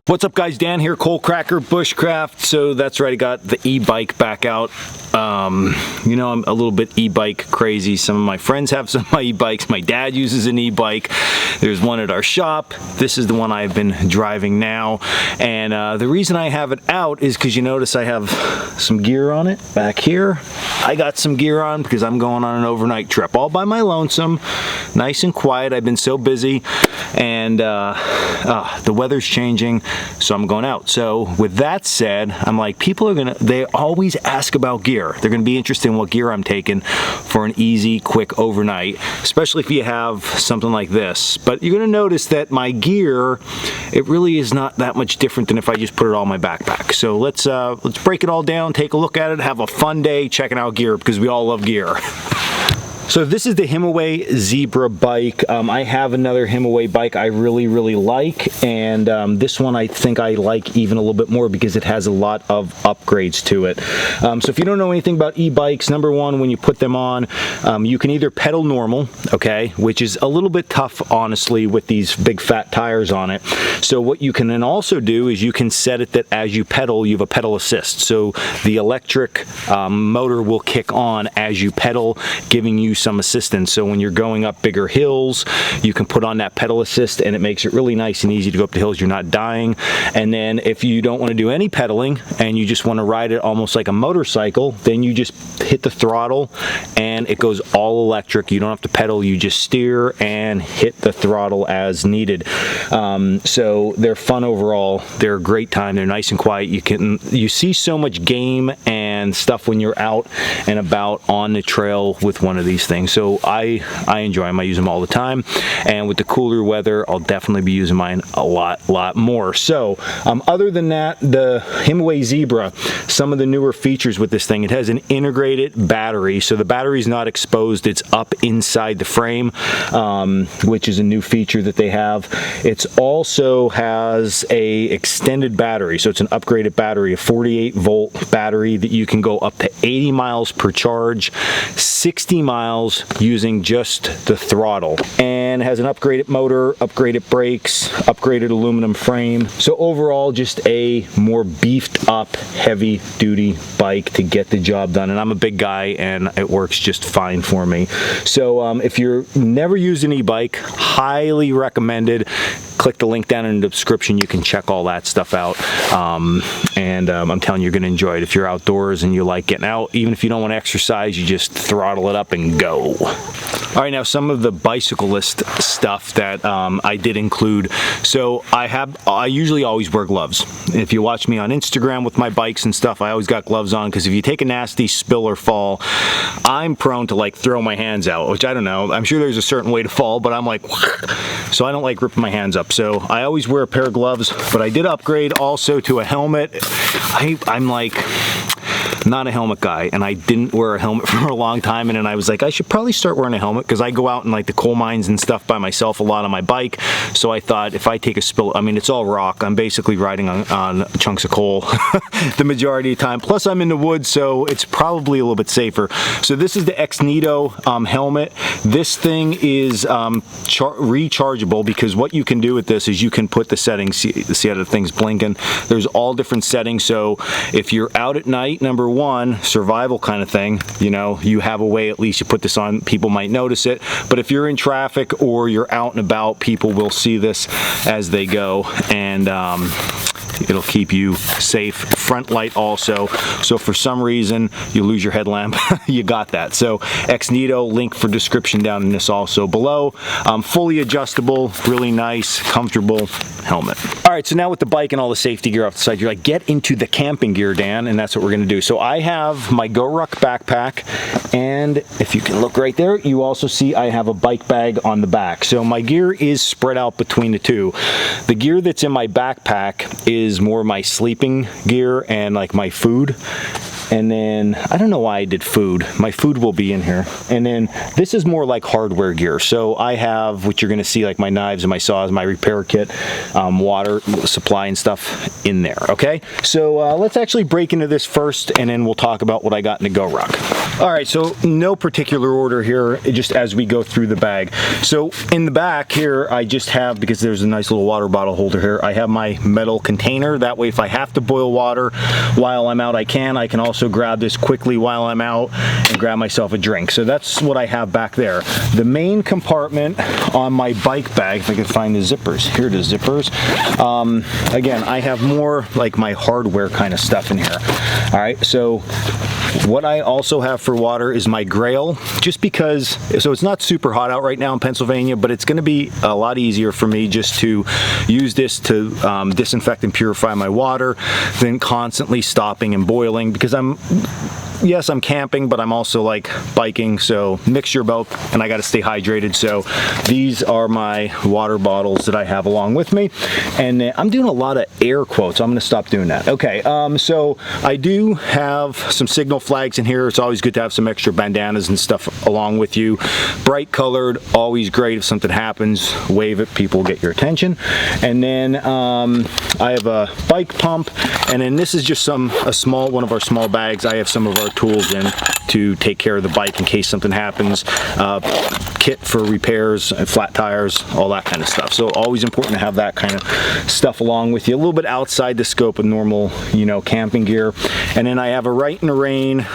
What's up guys, Dan here, Coalcracker, Bushcraft. So that's right, I got the e-bike back out. You know, I'm a little bit e-bike crazy. Some of my friends have some of my e-bikes. My dad uses an e-bike. There's one at our shop. This is the one I've been driving now. And the reason I have it out is because you notice I have some gear on it back here. I got some gear on because I'm going on an overnight trip all by my lonesome, nice and quiet. I've been so busy, and the weather's changing, so I'm going out. So with that said, I'm like, people are they always ask about gear. They're gonna be interested in what gear I'm taking for an easy, quick overnight, especially if you have something like this. But you're gonna notice that my gear, it really is not that much different than if I just put it all in my backpack. So let's break it all down, take a look at it, have a fun day checking out gear, because we all love gear. So this is the Himiway Zebra bike. I have another Himiway bike I really like, and this one I think I like even a little bit more because it has a lot of upgrades to it. So if you don't know anything about e-bikes, number one, when you put them on, you can either pedal normal, okay, which is a little bit tough honestly with these big fat tires on it. So what you can then also do is you can set it that as you pedal, you have a pedal assist. So the electric motor will kick on as you pedal, giving you some assistance. So when you're going up bigger hills, you can put on that pedal assist, and it makes it really nice and easy to go up the hills. You're not dying. And then if you don't want to do any pedaling and you just want to ride it almost like a motorcycle, then you just hit the throttle and it goes all electric. You don't have to pedal, you just steer and hit the throttle as needed. So they're fun overall. They're a great time. They're nice and quiet. You see so much game and stuff when you're out and about on the trail with one of these things. So I enjoy them. I use them all the time, and with the cooler weather I'll definitely be using mine a lot more. So other than that, the Himiway Zebra, some of the newer features with this thing, it has an integrated battery. So the battery is not exposed, it's up inside the frame, which is a new feature that they have. It also has a extended battery, so it's an upgraded battery, a 48-volt battery that you can go up to 80 miles per charge, 60 miles using just the throttle, and has an upgraded motor, upgraded brakes, upgraded aluminum frame. So overall, just a more beefed up, heavy duty bike to get the job done. And I'm a big guy and it works just fine for me. So if you're never used an e-bike, highly recommended. Click the link down in the description. You can check all that stuff out. I'm telling you, you're going to enjoy it. If you're outdoors and you like getting out, even if you don't want to exercise, you just throttle it up and go. All right, now some of the bicyclist stuff that I did include. So I usually always wear gloves. If you watch me on Instagram with my bikes and stuff, I always got gloves on, because if you take a nasty spill or fall, I'm prone to like throw my hands out, which I don't know. I'm sure there's a certain way to fall, but I'm like, so I don't like ripping my hands up. So I always wear a pair of gloves, but I did upgrade also to a helmet. I'm like not a helmet guy, and I didn't wear a helmet for a long time, and then I was like, I should probably start wearing a helmet, because I go out in like the coal mines and stuff by myself a lot on my bike. So I thought, if I take a spill, I mean, it's all rock, I'm basically riding on chunks of coal the majority of the time, plus I'm in the woods, so it's probably a little bit safer. So this is the Xnito helmet. This thing is rechargeable, because what you can do with this is you can put the settings, see how the thing's blinking, there's all different settings. So if you're out at night, number one, survival kind of thing, you know, you have a way, at least you put this on, people might notice it. But if you're in traffic or you're out and about, people will see this as they go, and it'll keep you safe. Front light also, so for some reason you lose your headlamp, you got that. So Xnito, link for description down in this also below. Fully adjustable, really nice, comfortable helmet. All right, so now with the bike and all the safety gear off the side, you're like, get into the camping gear, Dan, and that's what we're gonna do. So I have my GoRuck backpack, and if you can look right there, you also see I have a bike bag on the back. So my gear is spread out between the two. The gear that's in my backpack is more my sleeping gear and like my food. And then, I don't know why I did food. My food will be in here. And then this is more like hardware gear. So I have what you're gonna see, like my knives and my saws, my repair kit, water supply and stuff in there, okay? So let's actually break into this first, and then we'll talk about what I got in the Go Ruck. All right, so no particular order here, just as we go through the bag. So in the back here, I just have, because there's a nice little water bottle holder here, I have my metal container. That way, if I have to boil water while I'm out, I can. I can also grab this quickly while I'm out and grab myself a drink. So that's what I have back there. The main compartment on my bike bag, if I can find the zippers, here it is, zippers. Again, I have more like my hardware kind of stuff in here. All right, so what I also have for water is my Grail, just because, so it's not super hot out right now in Pennsylvania, but it's going to be a lot easier for me just to use this to disinfect and purify my water than constantly stopping and boiling, because yes, I'm camping, but I'm also like biking, so mixture of both, and I got to stay hydrated. So these are my water bottles that I have along with me, and I'm doing a lot of air quotes. I'm going to stop doing that. Okay, so I do have some signal flags in here. It's always good to have some extra bandanas and stuff along with you. Bright colored, always great. If something happens, wave it, people get your attention. And then I have a bike pump, and then this is just one of our small bags. I have some of our tools in to take care of the bike in case something happens, kit for repairs, flat tires, all that kind of stuff. So always important to have that kind of stuff along with you, a little bit outside the scope of normal, camping gear. And then I have a Right in the Rain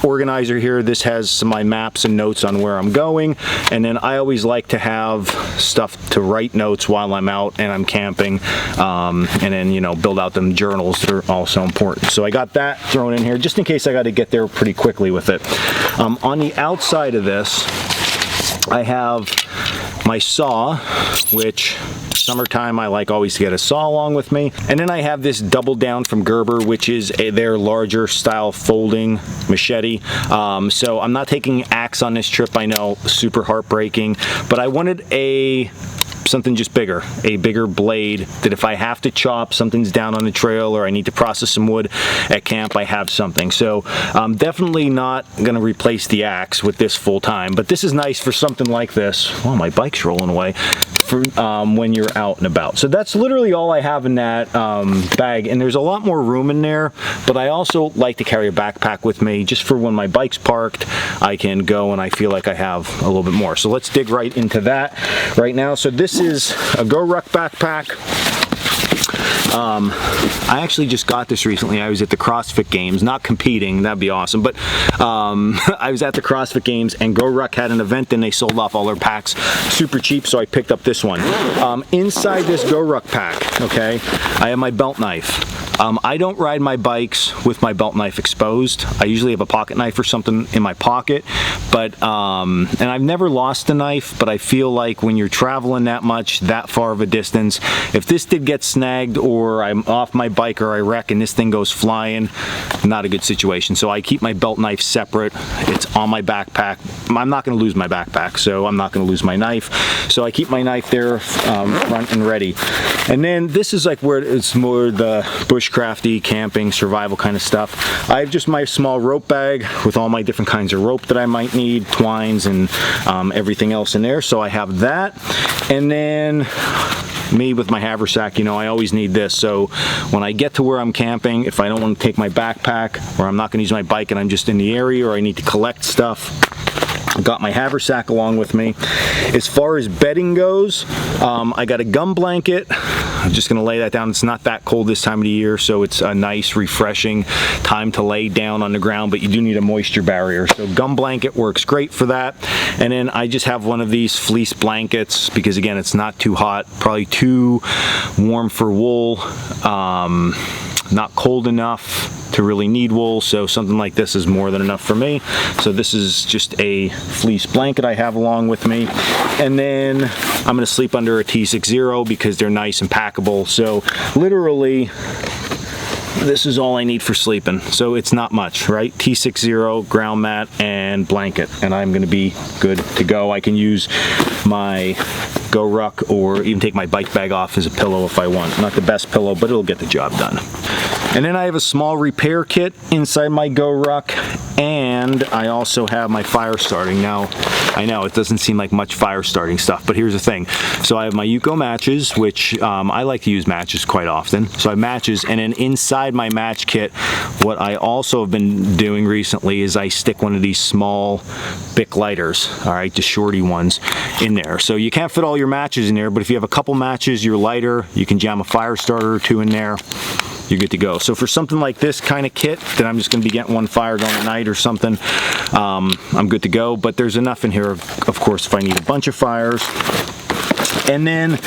organizer here. This has some of my maps and notes on where I'm going, and then I always like to have stuff to write notes while I'm out and I'm camping, and then build out them journals that are also important. So I got that thrown in here just in case I got to get there pretty quickly with it. On the outside of this, I have my saw, which summertime I like always to get a saw along with me. And then I have this Double Down from Gerber, which is their larger style folding machete. So I'm not taking axe on this trip, I know, super heartbreaking, but I wanted something just bigger, a bigger blade that if I have to chop, something's down on the trail, or I need to process some wood at camp, I have something. So I'm definitely not gonna replace the axe with this full time, but this is nice for something like this. Oh, my bike's rolling away. For when you're out and about. So that's literally all I have in that bag, and there's a lot more room in there, but I also like to carry a backpack with me just for when my bike's parked, I can go and I feel like I have a little bit more. So let's dig right into that right now. So this is a Go Ruck backpack. I actually just got this recently. I was at the CrossFit Games, not competing, that'd be awesome, but I was at the CrossFit Games and Go Ruck had an event and they sold off all their packs super cheap, so I picked up this one. Inside this Go Ruck pack, okay, I have my belt knife. I don't ride my bikes with my belt knife exposed. I usually have a pocket knife or something in my pocket, but and I've never lost a knife, but I feel like when you're traveling that much, that far of a distance, if this did get snagged or I'm off my bike or I wreck and this thing goes flying, not a good situation. So I keep my belt knife separate. It's on my backpack. I'm not going to lose my backpack, so I'm not going to lose my knife. So I keep my knife there front and ready. And then this is like where it's more the bushcrafty, camping, survival kind of stuff. I have just my small rope bag with all my different kinds of rope that I might need, twines and everything else in there. So I have that. And then me with my haversack, I always need this. So when I get to where I'm camping, if I don't want to take my backpack, or I'm not going to use my bike and I'm just in the area, or I need to collect stuff, I've got my haversack along with me. As far as bedding goes, I got a gum blanket. I'm just gonna lay that down. It's not that cold this time of the year, so it's a nice, refreshing time to lay down on the ground, but you do need a moisture barrier. So gum blanket works great for that. And then I just have one of these fleece blankets because again, it's not too hot, probably too warm for wool, not cold enough to really need wool, so something like this is more than enough for me. So this is just a fleece blanket I have along with me. And then I'm gonna sleep under a T60 because they're nice and packable. So literally, this is all I need for sleeping. So it's not much, right? T60, ground mat, and blanket, and I'm gonna be good to go. I can use my Go Ruck or even take my bike bag off as a pillow if I want. Not the best pillow, but it'll get the job done. And then I have a small repair kit inside my Go Ruck, and I also have my fire starting. Now, I know it doesn't seem like much fire starting stuff, but here's the thing. So I have my Yuko matches, which I like to use matches quite often. So I have matches, and then inside my match kit, what I also have been doing recently is I stick one of these small BIC lighters, all right, the shorty ones in there. So you can't fit all your matches in there, but if you have a couple matches, your lighter, you can jam a fire starter or two in there. You're good to go. So for something like this kind of kit, then I'm just going to be getting one fire going at night or something, I'm good to go. But there's enough in here, of course, if I need a bunch of fires. And then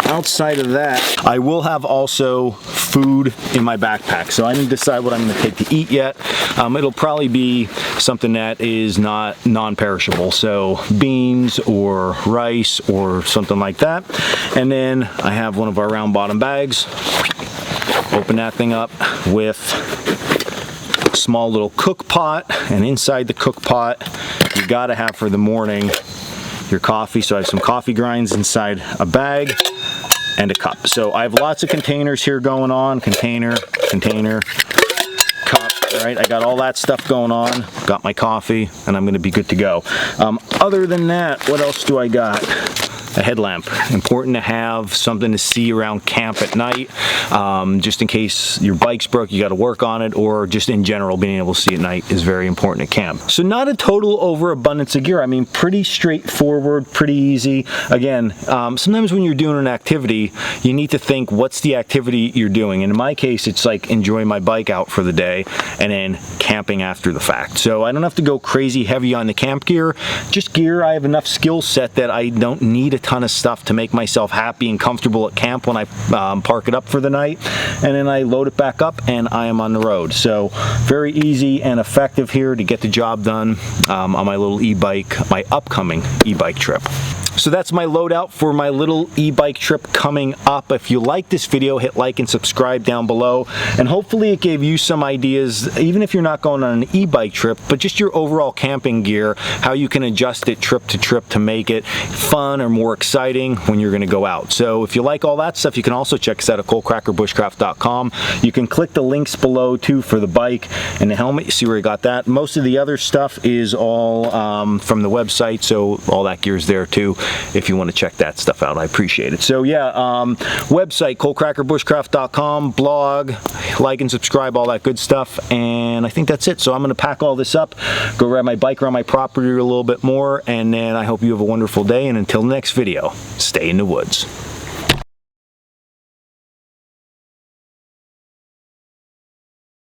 outside of that, I will have also food in my backpack. So I didn't decide what I'm going to take to eat yet. It'll probably be something that is not non-perishable. So beans or rice or something like that. And then I have one of our round bottom bags. Open that thing up with a small little cook pot, and inside the cook pot you gotta have for the morning your coffee. So I have some coffee grinds inside a bag and a cup. So I have lots of containers here going on. Container, cup, right? I got all that stuff going on. Got my coffee, and I'm gonna be good to go. Other than that, what else do I got? A headlamp. Important to have something to see around camp at night, just in case your bike's broke, you got to work on it, or just in general being able to see at night is very important at camp. So not a total overabundance of gear. I mean, pretty straightforward, pretty easy. Again, sometimes when you're doing an activity, you need to think, what's the activity you're doing? And in my case, it's like enjoying my bike out for the day and then camping after the fact. So I don't have to go crazy heavy on the camp gear, just gear. I have enough skill set that I don't need a ton of stuff to make myself happy and comfortable at camp when I park it up for the night, and then I load it back up and I am on the road. So very easy and effective here to get the job done on my little e-bike, my upcoming e-bike trip. So that's my loadout for my little e-bike trip coming up. If you like this video, hit like and subscribe down below, and hopefully it gave you some ideas, even if you're not going on an e-bike trip, but just your overall camping gear, how you can adjust it trip to trip to make it fun or more exciting when you're gonna go out. So if you like all that stuff, you can also check us out at Coalcrackerbushcraft.com. You can click the links below too for the bike and the helmet. You see where you got that. Most of the other stuff is all from the website, so all that gear is there too, if you want to check that stuff out. I appreciate it. So yeah, website Coalcrackerbushcraft.com, blog, like and subscribe, all that good stuff, and I think that's it. So I'm going to pack all this up, go ride my bike around my property a little bit more, and then I hope you have a wonderful day, and until the next video, stay in the woods.